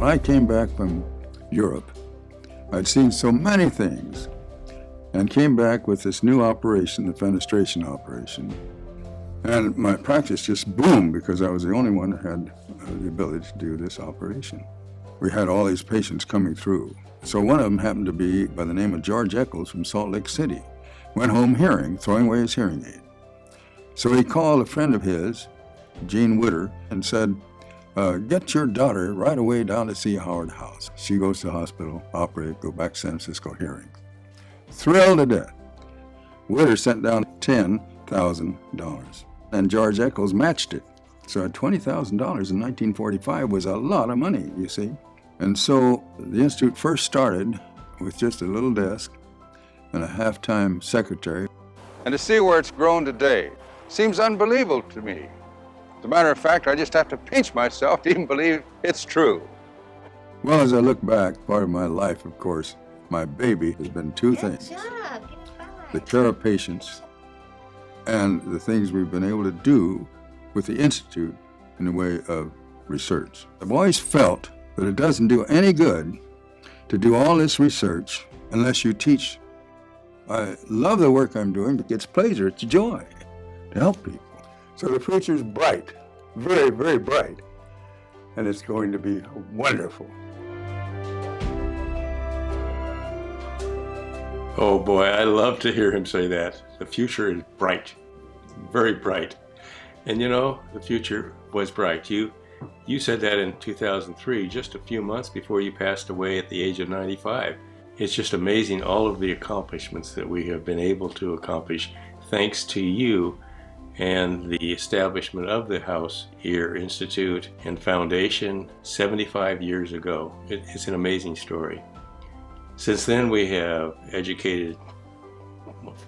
When I came back from Europe, I'd seen so many things and came back with this new operation, the fenestration operation. And my practice just boomed because I was the only one that had the ability to do this operation. We had all these patients coming through. So one of them happened to be by the name of George Eccles from Salt Lake City. Went home hearing, throwing away his hearing aid. So he called a friend of his, Jean Witter, and said, get your daughter right away down to see Howard House. She goes to the hospital, operate, go back to San Francisco hearing. Thrilled to death. Witter sent down $10,000, and George Eccles matched it. So $20,000 in 1945 was a lot of money, you see. And so the Institute first started with just a little desk and a half-time secretary. And to see where it's grown today seems unbelievable to me. As a matter of fact, I just have to pinch myself to even believe it's true. Well, as I look back, part of my life, of course, my baby has been two things. The care of patients and the things we've been able to do with the Institute in the way of research. I've always felt that it doesn't do any good to do all this research unless you teach. I love the work I'm doing, but it's pleasure, it's joy to help people. So the future's bright, very, very bright, and it's going to be wonderful. Oh boy, I love to hear him say that. The future is bright, very bright. And you know, the future was bright. You said that in 2003, just a few months before you passed away at the age of 95. It's just amazing all of the accomplishments that we have been able to accomplish thanks to you and the establishment of the House Ear Institute and Foundation 75 years ago. It's an amazing story. Since then, we have educated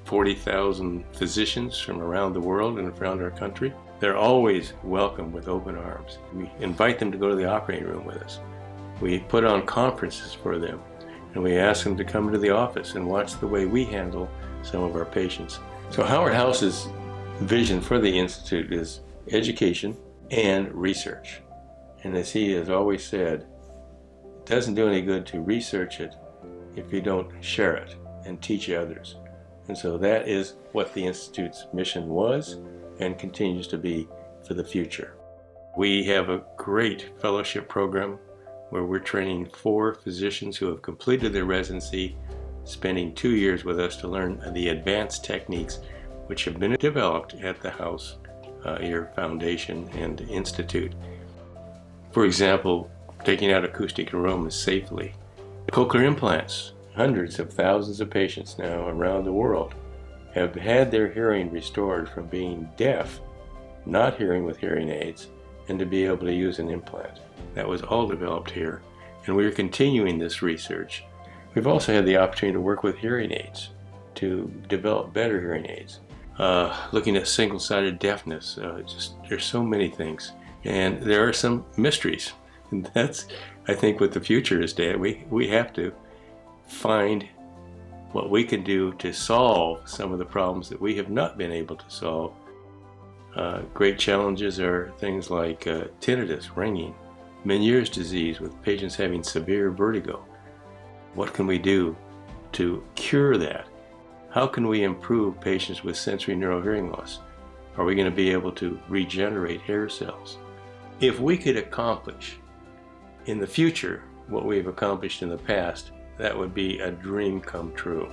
40,000 physicians from around the world and around our country. They're always welcome with open arms. We invite them to go to the operating room with us. We put on conferences for them, and we ask them to come to the office and watch the way we handle some of our patients. So Howard House's vision for the Institute is education and research. And as he has always said, it doesn't do any good to research it if you don't share it and teach others. And so that is what the Institute's mission was and continues to be for the future. We have a great fellowship program where we're training 4 physicians who have completed their residency, spending 2 years with us to learn the advanced techniques which have been developed at the House Ear Foundation and Institute. For example, taking out acoustic aromas safely. Cochlear implants. Hundreds of thousands of patients now around the world have had their hearing restored from being deaf, not hearing with hearing aids, and to be able to use an implant. That was all developed here, and we're continuing this research. We've also had the opportunity to work with hearing aids to develop better hearing aids. Looking at single-sided deafness, there's so many things, and there are some mysteries. And that's, I think, what the future is, Dad. We have to find what we can do to solve some of the problems that we have not been able to solve. Great challenges are things like tinnitus, ringing, Meniere's disease with patients having severe vertigo. What can we do to cure that? How can we improve patients with sensory neurohearing loss? Are we going to be able to regenerate hair cells? If we could accomplish in the future what we've accomplished in the past, that would be a dream come true.